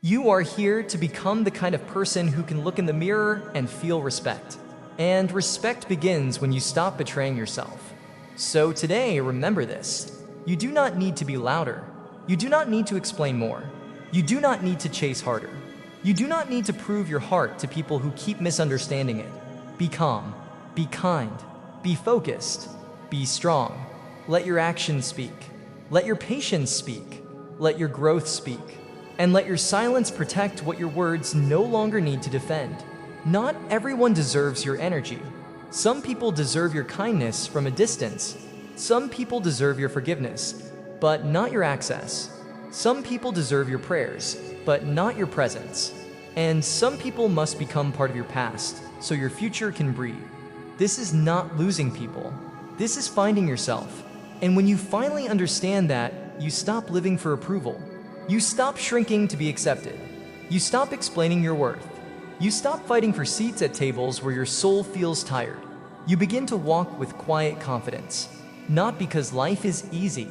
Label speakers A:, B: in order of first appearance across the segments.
A: You are here to become the kind of person who can look in the mirror and feel respect. And respect begins when you stop betraying yourself. So today, remember this. You do not need to be louder. You do not need to explain more. You do not need to chase harder. You do not need to prove your heart to people who keep misunderstanding it. Be calm. Be kind. Be focused. Be strong. Let your actions speak. Let your patience speak. Let your growth speak. And let your silence protect what your words no longer need to defend. Not everyone deserves your energy. Some people deserve your kindness from a distance. Some people deserve your forgiveness, but not your access. Some people deserve your prayers, but not your presence. And some people must become part of your past, so your future can breathe. This is not losing people. This is finding yourself. And when you finally understand that, you stop living for approval. You stop shrinking to be accepted. You stop explaining your worth. You stop fighting for seats at tables where your soul feels tired. You begin to walk with quiet confidence, not because life is easy,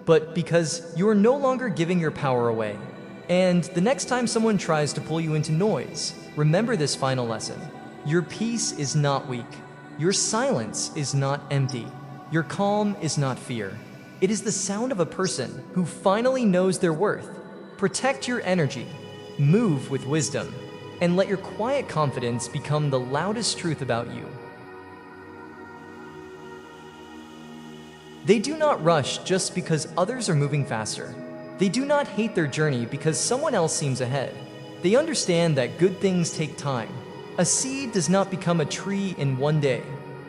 A: but because you are no longer giving your power away. And the next time someone tries to pull you into noise, remember this final lesson. Your peace is not weak. Your silence is not empty. Your calm is not fear. It is the sound of a person who finally knows their worth. Protect your energy, move with wisdom, and let your quiet confidence become the loudest truth about you. They do not rush just because others are moving faster. They do not hate their journey because someone else seems ahead. They understand that good things take time. A seed does not become a tree in one day.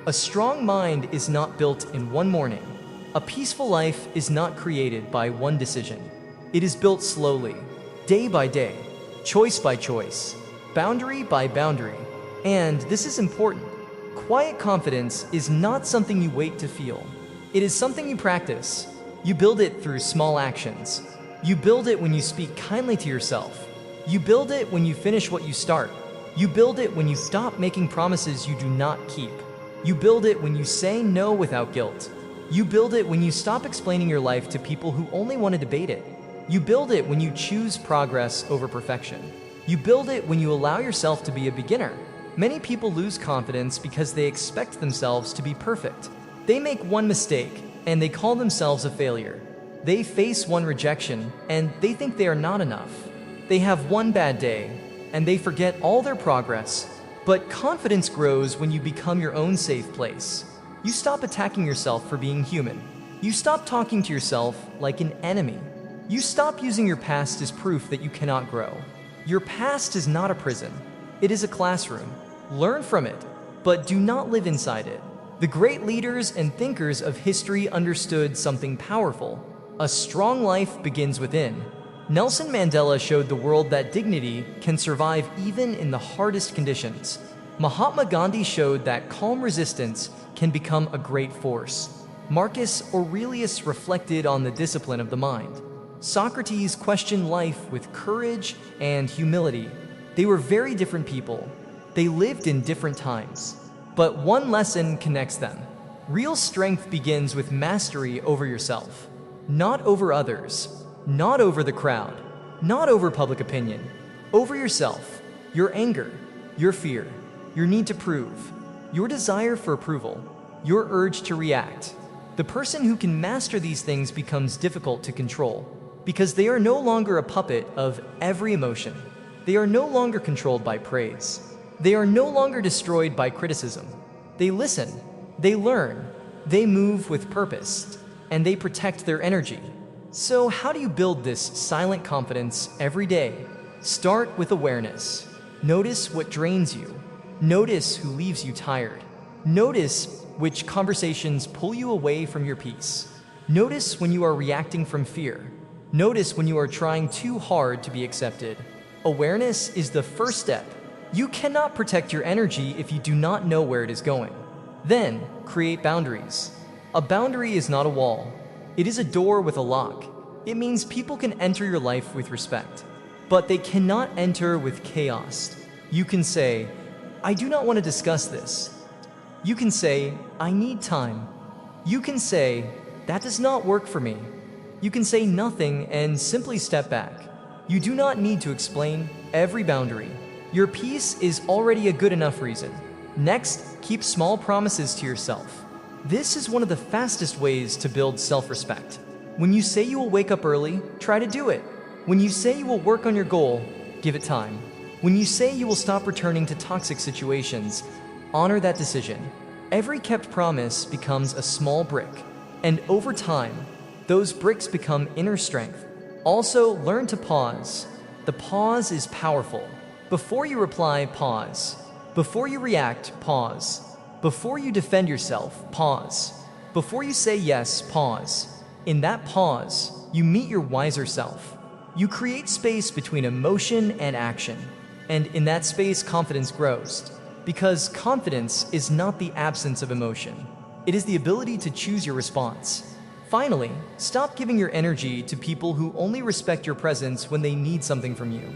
A: A strong mind is not built in one morning. A peaceful life is not created by one decision. It is built slowly, day by day, choice by choice, boundary by boundary. And this is important. Quiet confidence is not something you wait to feel. It is something you practice. You build it through small actions. You build it when you speak kindly to yourself. You build it when you finish what you start. You build it when you stop making promises you do not keep. You build it when you say no without guilt. You build it when you stop explaining your life to people who only want to debate it. You build it when you choose progress over perfection. You build it when you allow yourself to be a beginner. Many people lose confidence because they expect themselves to be perfect. They make one mistake and they call themselves a failure. They face one rejection and they think they are not enough. They have one bad day and they forget all their progress. But confidence grows when you become your own safe place. You stop attacking yourself for being human. You stop talking to yourself like an enemy. You stop using your past as proof that you cannot grow. Your past is not a prison. It is a classroom. Learn from it, but do not live inside it. The great leaders and thinkers of history understood something powerful. A strong life begins within. Nelson Mandela showed the world that dignity can survive even in the hardest conditions. Mahatma Gandhi showed that calm resistance can become a great force. Marcus Aurelius reflected on the discipline of the mind. Socrates questioned life with courage and humility. They were very different people. They lived in different times. But one lesson connects them. Real strength begins with mastery over yourself, not over others, not over the crowd, not over public opinion, over yourself, your anger, your fear, your need to prove, your desire for approval, your urge to react. The person who can master these things becomes difficult to control because they are no longer a puppet of every emotion. They are no longer controlled by praise. They are no longer destroyed by criticism. They listen, they learn, they move with purpose, and they protect their energy. So how do you build this silent confidence every day? Start with awareness. Notice what drains you. Notice who leaves you tired. Notice which conversations pull you away from your peace. Notice when you are reacting from fear. Notice when you are trying too hard to be accepted. Awareness is the first step. You cannot protect your energy if you do not know where it is going. Then, create boundaries. A boundary is not a wall. It is a door with a lock. It means people can enter your life with respect, but they cannot enter with chaos. You can say, I do not want to discuss this. You can say, I need time. You can say, that does not work for me. You can say nothing and simply step back. You do not need to explain every boundary. Your peace is already a good enough reason. Next, keep small promises to yourself. This is one of the fastest ways to build self-respect. When you say you will wake up early, try to do it. When you say you will work on your goal, give it time. When you say you will stop returning to toxic situations, honor that decision. Every kept promise becomes a small brick, and over time, those bricks become inner strength. Also, learn to pause. The pause is powerful. Before you reply, pause. Before you react, pause. Before you defend yourself, pause. Before you say yes, pause. In that pause, you meet your wiser self. You create space between emotion and action. And in that space, confidence grows. Because confidence is not the absence of emotion. It is the ability to choose your response. Finally, stop giving your energy to people who only respect your presence when they need something from you.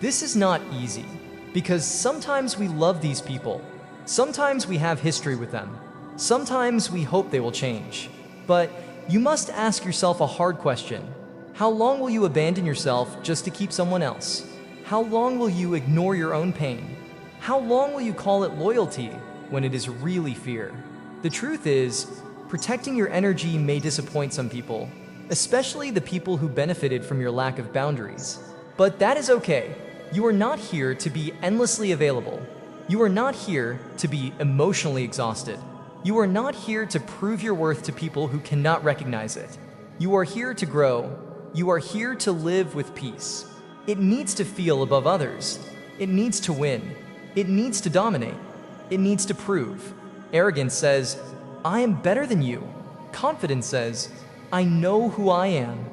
A: This is not easy, because sometimes we love these people. Sometimes we have history with them. Sometimes we hope they will change. But you must ask yourself a hard question. How long will you abandon yourself just to keep someone else? How long will you ignore your own pain? How long will you call it loyalty when it is really fear? The truth is, protecting your energy may disappoint some people, especially the people who benefited from your lack of boundaries. But that is okay. You are not here to be endlessly available. You are not here to be emotionally exhausted. You are not here to prove your worth to people who cannot recognize it. You are here to grow. You are here to live with peace. It needs to feel above others. It needs to win. It needs to dominate. It needs to prove. Arrogance says, I am better than you. Confidence says, I know who I am.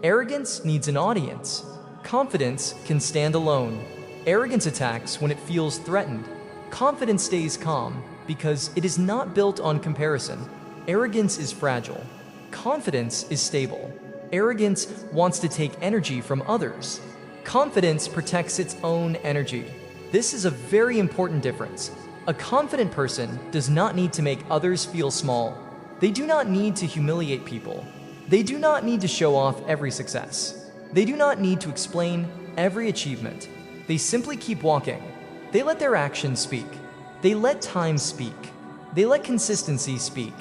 A: Arrogance needs an audience. Confidence can stand alone. Arrogance attacks when it feels threatened. Confidence stays calm because it is not built on comparison. Arrogance is fragile. Confidence is stable. Arrogance wants to take energy from others. Confidence protects its own energy. This is a very important difference. A confident person does not need to make others feel small. They do not need to humiliate people. They do not need to show off every success. They do not need to explain every achievement. They simply keep walking. They let their actions speak. They let time speak. They let consistency speak.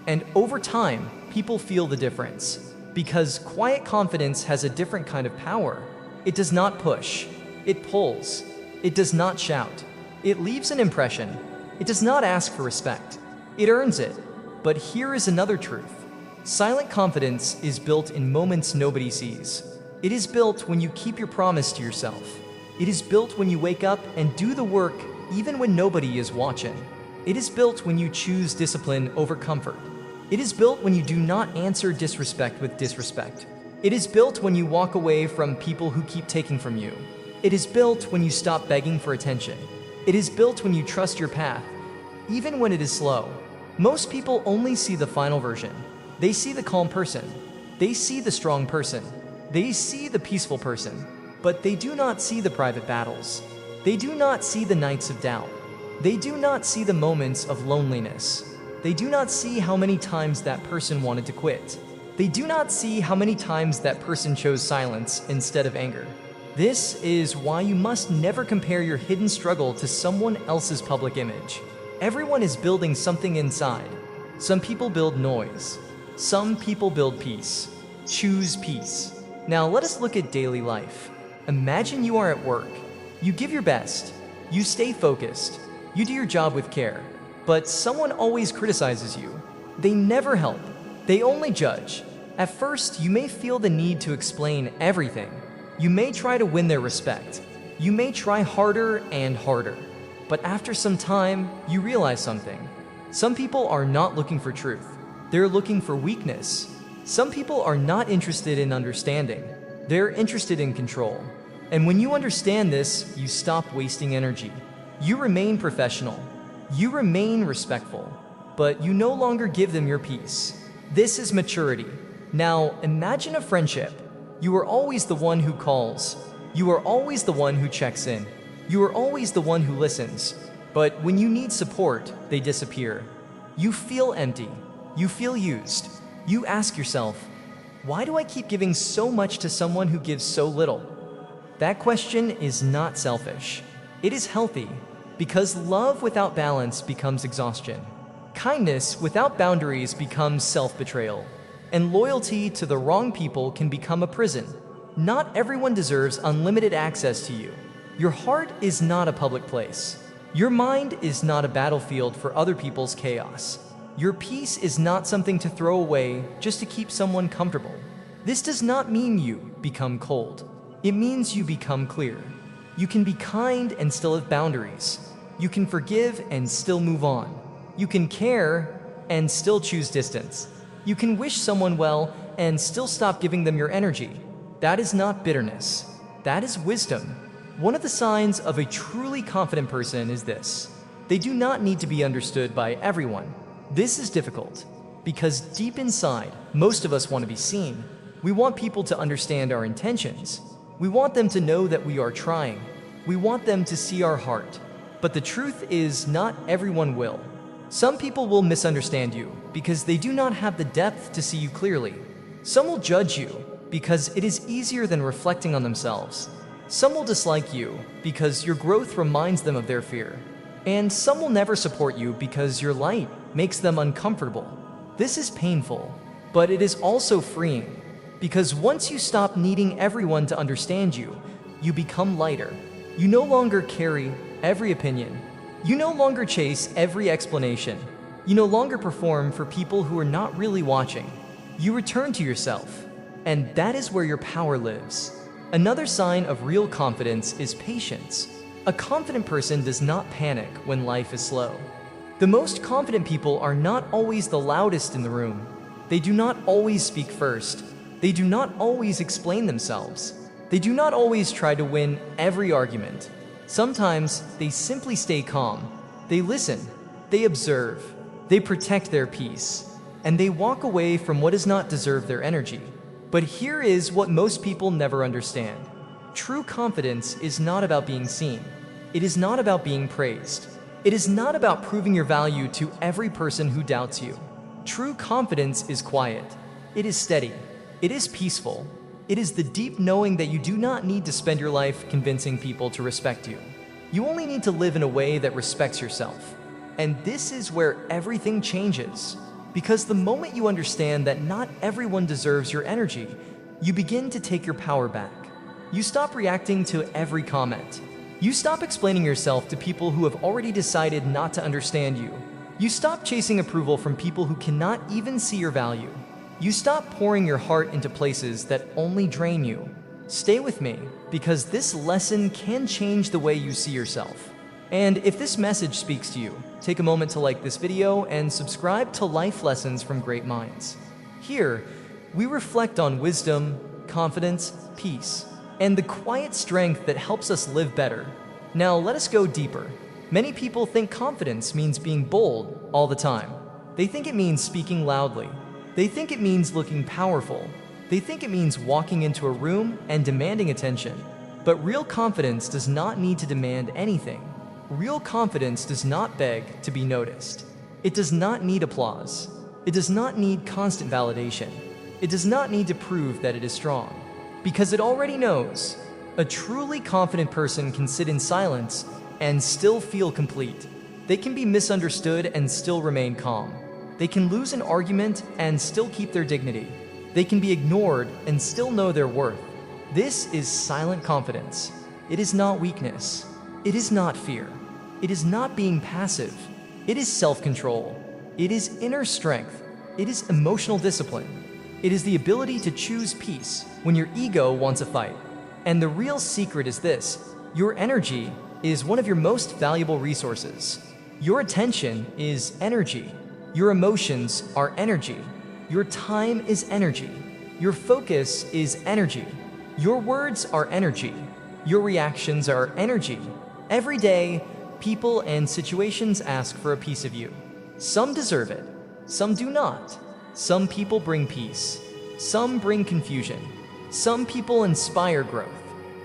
A: And over time, people feel the difference. Because quiet confidence has a different kind of power. It does not push. It pulls. It does not shout. It leaves an impression. It does not ask for respect. It earns it. But here is another truth. Silent confidence is built in moments nobody sees. It is built when you keep your promise to yourself. It is built when you wake up and do the work even when nobody is watching. It is built when you choose discipline over comfort. It is built when you do not answer disrespect with disrespect. It is built when you walk away from people who keep taking from you. It is built when you stop begging for attention. It is built when you trust your path, even when it is slow. Most people only see the final version. They see the calm person. They see the strong person. They see the peaceful person. But they do not see the private battles. They do not see the nights of doubt. They do not see the moments of loneliness. They do not see how many times that person wanted to quit. They do not see how many times that person chose silence instead of anger. This is why you must never compare your hidden struggle to someone else's public image. Everyone is building something inside. Some people build noise. Some people build peace. Choose peace. Now let us look at daily life. Imagine you are at work. You give your best. You stay focused. You do your job with care. But someone always criticizes you. They never help. They only judge. At first, you may feel the need to explain everything. You may try to win their respect. You may try harder and harder. But after some time, you realize something. Some people are not looking for truth. They're looking for weakness. Some people are not interested in understanding. They're interested in control. And when you understand this, you stop wasting energy. You remain professional. You remain respectful. But you no longer give them your peace. This is maturity. Now, imagine a friendship. You are always the one who calls. You are always the one who checks in. You are always the one who listens. But when you need support, they disappear. You feel empty. You feel used. You ask yourself, why do I keep giving so much to someone who gives so little? That question is not selfish. It is healthy, because love without balance becomes exhaustion. Kindness without boundaries becomes self-betrayal. And loyalty to the wrong people can become a prison. Not everyone deserves unlimited access to you. Your heart is not a public place. Your mind is not a battlefield for other people's chaos. Your peace is not something to throw away just to keep someone comfortable. This does not mean you become cold. It means you become clear. You can be kind and still have boundaries. You can forgive and still move on. You can care and still choose distance. You can wish someone well and still stop giving them your energy. That is not bitterness. That is wisdom. One of the signs of a truly confident person is this: they do not need to be understood by everyone. This is difficult because deep inside, most of us want to be seen. We want people to understand our intentions. We want them to know that we are trying. We want them to see our heart. But the truth is, not everyone will. Some people will misunderstand you because they do not have the depth to see you clearly. Some will judge you because it is easier than reflecting on themselves. Some will dislike you because your growth reminds them of their fear. And some will never support you because your light makes them uncomfortable. This is painful, but it is also freeing. Because once you stop needing everyone to understand you, you become lighter. You no longer carry every opinion. You no longer chase every explanation. You no longer perform for people who are not really watching. You return to yourself, and that is where your power lives. Another sign of real confidence is patience. A confident person does not panic when life is slow. The most confident people are not always the loudest in the room. They do not always speak first. They do not always explain themselves. They do not always try to win every argument. Sometimes they simply stay calm. They listen. They observe. They protect their peace. And they walk away from what does not deserve their energy. But here is what most people never understand. True confidence is not about being seen. It is not about being praised. It is not about proving your value to every person who doubts you. True confidence is quiet. It is steady. It is peaceful. It is the deep knowing that you do not need to spend your life convincing people to respect you. You only need to live in a way that respects yourself. And this is where everything changes. Because the moment you understand that not everyone deserves your energy, you begin to take your power back. You stop reacting to every comment. You stop explaining yourself to people who have already decided not to understand you. You stop chasing approval from people who cannot even see your value. You stop pouring your heart into places that only drain you. Stay with me, because this lesson can change the way you see yourself. And if this message speaks to you, take a moment to like this video and subscribe to Life Lessons from Great Minds. Here, we reflect on wisdom, confidence, peace, and the quiet strength that helps us live better. Now, let us go deeper. Many people think confidence means being bold all the time. They think it means speaking loudly. They think it means looking powerful. They think it means walking into a room and demanding attention. But real confidence does not need to demand anything. Real confidence does not beg to be noticed. It does not need applause. It does not need constant validation. It does not need to prove that it is strong, because it already knows. A truly confident person can sit in silence and still feel complete. They can be misunderstood and still remain calm. They can lose an argument and still keep their dignity. They can be ignored and still know their worth. This is silent confidence. It is not weakness. It is not fear. It is not being passive. It is self-control. It is inner strength. It is emotional discipline. It is the ability to choose peace when your ego wants a fight. And the real secret is this: your energy is one of your most valuable resources. Your attention is energy. Your emotions are energy. Your time is energy. Your focus is energy. Your words are energy. Your reactions are energy. Every day, people and situations ask for a piece of you. Some deserve it. Some do not. Some people bring peace. Some bring confusion. Some people inspire growth.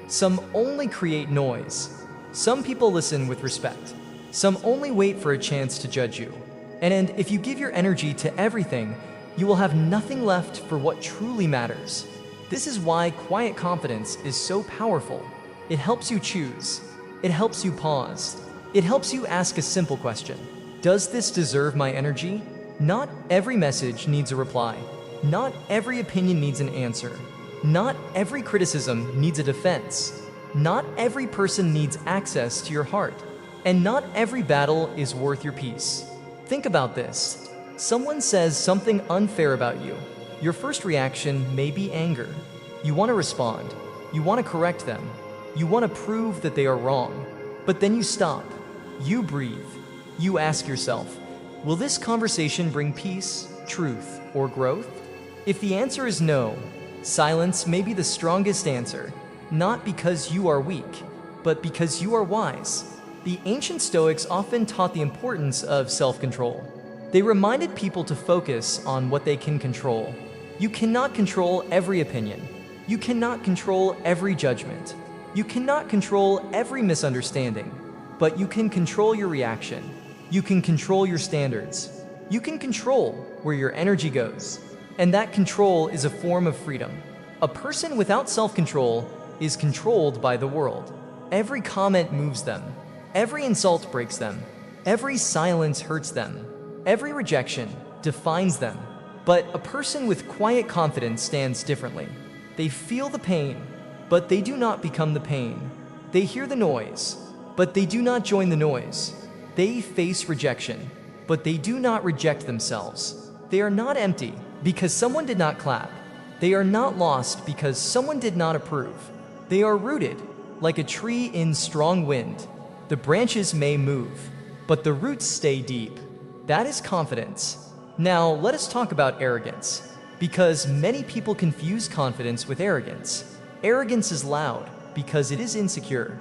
A: Some only create noise. Some people listen with respect. Some only wait for a chance to judge you. And if you give your energy to everything, you will have nothing left for what truly matters. This is why quiet confidence is so powerful. It helps you choose. It helps you pause. It helps you ask a simple question. Does this deserve my energy? Not every message needs a reply. Not every opinion needs an answer. Not every criticism needs a defense. Not every person needs access to your heart. And not every battle is worth your peace. Think about this. Someone says something unfair about you. Your first reaction may be anger. You want to respond. You want to correct them. You want to prove that they are wrong. But then you stop. You breathe. You ask yourself, will this conversation bring peace, truth, or growth? If the answer is no, silence may be the strongest answer, not because you are weak, but because you are wise. The ancient Stoics often taught the importance of self-control. They reminded people to focus on what they can control. You cannot control every opinion. You cannot control every judgment. You cannot control every misunderstanding, but you can control your reaction. You can control your standards. You can control where your energy goes. And that control is a form of freedom. A person without self-control is controlled by the world. Every comment moves them. Every insult breaks them. Every silence hurts them. Every rejection defines them. But a person with quiet confidence stands differently. They feel the pain, but they do not become the pain. They hear the noise, but they do not join the noise. They face rejection, but they do not reject themselves. They are not empty because someone did not clap. They are not lost because someone did not approve. They are rooted like a tree in strong wind. The branches may move, but the roots stay deep. That is confidence. Now, let us talk about arrogance, because many people confuse confidence with arrogance. Arrogance is loud because it is insecure.